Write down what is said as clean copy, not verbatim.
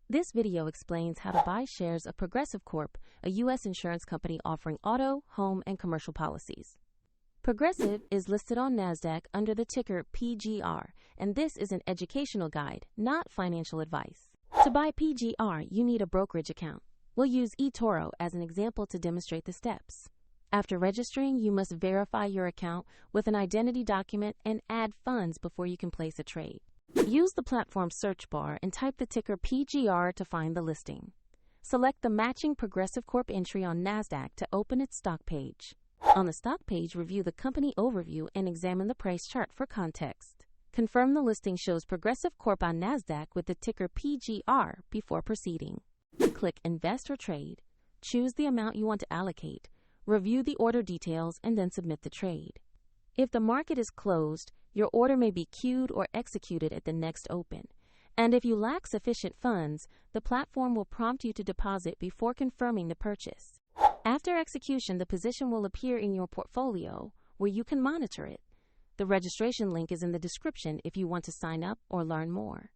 This video explains how to buy shares of Progressive Corp, a U.S. insurance company offering auto, home, and commercial policies. Progressive is listed on NASDAQ under the ticker PGR, and this is an educational guide, not financial advice. To buy PGR, you need a brokerage account. We'll use eToro as an example to demonstrate the steps. After registering, you must verify your account with an identity document and add funds before you can place a trade. Use the platform search bar and type the ticker PGR to find the listing. Select the matching Progressive Corp entry on NASDAQ to open its stock page. On the stock page, review the company overview and examine the price chart for context. Confirm the listing shows Progressive Corp on NASDAQ with the ticker PGR before proceeding. Click Invest or Trade. Choose the amount you want to allocate. Review the order details and then submit the trade. If the market is closed, your order may be queued or executed at the next open. And if you lack sufficient funds, the platform will prompt you to deposit before confirming the purchase. After execution, the position will appear in your portfolio where you can monitor it. The registration link is in the description if you want to sign up or learn more.